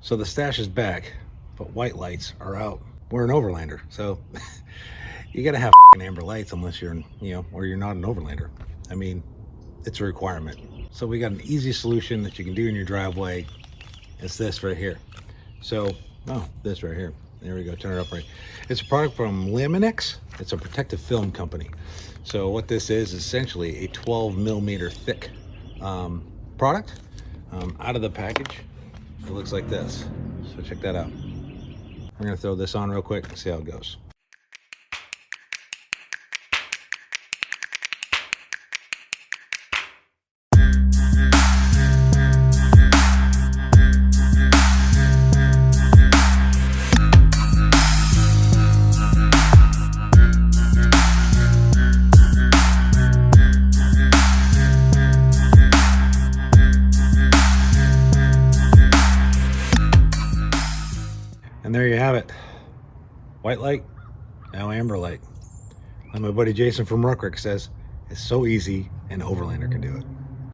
So the stash is back, but white lights are out. We're an Overlander, so you gotta have amber lights unless you're, or you're not an Overlander. I mean, it's a requirement. So we got an easy solution that you can do in your driveway. It's this right here. So, this right here. There we go, turn it up right. It's a product from Lamin-X. It's a protective film company. So what this is essentially a 12 millimeter thick product. Out of the package, it looks like this. So check that out. We're gonna throw this on real quick and see how it goes. And there you have it. White light, now amber light. And my buddy Jason from Ruckrick says, it's so easy, an Overlander can do it.